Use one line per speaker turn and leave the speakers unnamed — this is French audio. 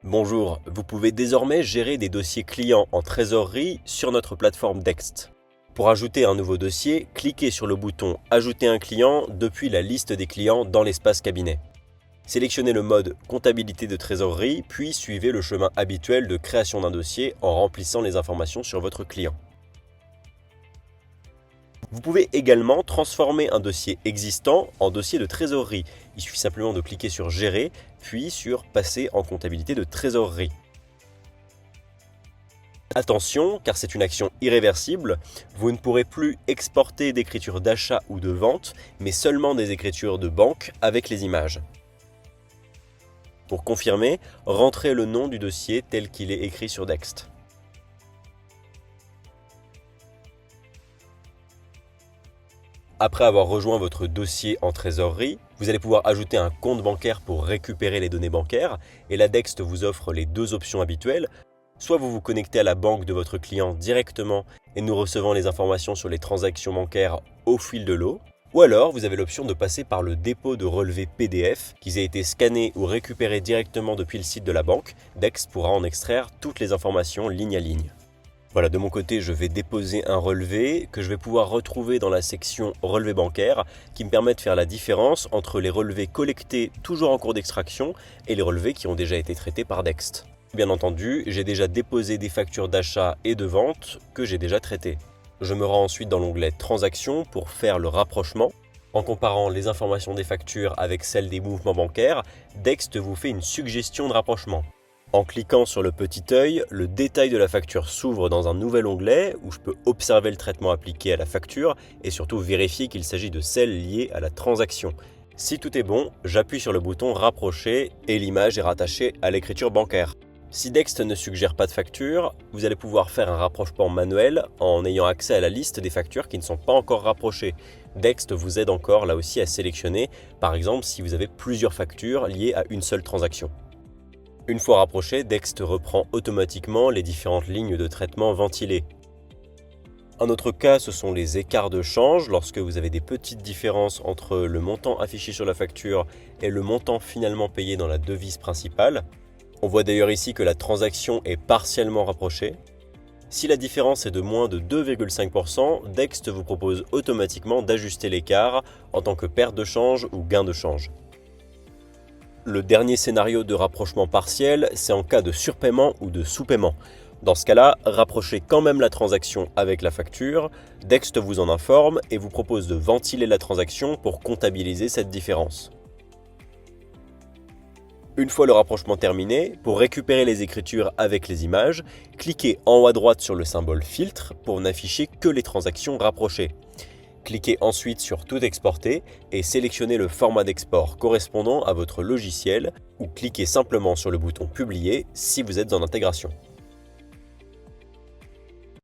Bonjour, vous pouvez désormais gérer des dossiers clients en trésorerie sur notre plateforme Dext. Pour ajouter un nouveau dossier, cliquez sur le bouton Ajouter un client depuis la liste des clients dans l'espace cabinet. Sélectionnez le mode Comptabilité de trésorerie, puis suivez le chemin habituel de création d'un dossier en remplissant les informations sur votre client. Vous pouvez également transformer un dossier existant en dossier de trésorerie. Il suffit simplement de cliquer sur Gérer, puis sur Passer en comptabilité de trésorerie. Attention, car c'est une action irréversible, vous ne pourrez plus exporter d'écritures d'achat ou de vente, mais seulement des écritures de banque avec les images. Pour confirmer, rentrez le nom du dossier tel qu'il est écrit sur Dext. Après avoir rejoint votre dossier en trésorerie, vous allez pouvoir ajouter un compte bancaire pour récupérer les données bancaires et la Dext vous offre les deux options habituelles. Soit vous vous connectez à la banque de votre client directement et nous recevons les informations sur les transactions bancaires au fil de l'eau, ou alors vous avez l'option de passer par le dépôt de relevés PDF, qu'ils aient été scannés ou récupérés directement depuis le site de la banque. Dext pourra en extraire toutes les informations ligne à ligne. Voilà, de mon côté, je vais déposer un relevé que je vais pouvoir retrouver dans la section relevé bancaire qui me permet de faire la différence entre les relevés collectés toujours en cours d'extraction et les relevés qui ont déjà été traités par Dext. Bien entendu, j'ai déjà déposé des factures d'achat et de vente que j'ai déjà traitées. Je me rends ensuite dans l'onglet Transactions pour faire le rapprochement. En comparant les informations des factures avec celles des mouvements bancaires, Dext vous fait une suggestion de rapprochement. En cliquant sur le petit œil, le détail de la facture s'ouvre dans un nouvel onglet où je peux observer le traitement appliqué à la facture et surtout vérifier qu'il s'agit de celle liée à la transaction. Si tout est bon, j'appuie sur le bouton Rapprocher et l'image est rattachée à l'écriture bancaire. Si Dext ne suggère pas de facture, vous allez pouvoir faire un rapprochement manuel en ayant accès à la liste des factures qui ne sont pas encore rapprochées. Dext vous aide encore là aussi à sélectionner, par exemple si vous avez plusieurs factures liées à une seule transaction. Une fois rapproché, Dext reprend automatiquement les différentes lignes de traitement ventilées. Un autre cas, ce sont les écarts de change, lorsque vous avez des petites différences entre le montant affiché sur la facture et le montant finalement payé dans la devise principale. On voit d'ailleurs ici que la transaction est partiellement rapprochée. Si la différence est de moins de 2,5%, Dext vous propose automatiquement d'ajuster l'écart en tant que perte de change ou gain de change. Le dernier scénario de rapprochement partiel, c'est en cas de surpaiement ou de sous-paiement. Dans ce cas-là, rapprochez quand même la transaction avec la facture, Dext vous en informe et vous propose de ventiler la transaction pour comptabiliser cette différence. Une fois le rapprochement terminé, pour récupérer les écritures avec les images, cliquez en haut à droite sur le symbole filtre pour n'afficher que les transactions rapprochées. Cliquez ensuite sur Tout exporter et sélectionnez le format d'export correspondant à votre logiciel ou cliquez simplement sur le bouton Publier si vous êtes en intégration.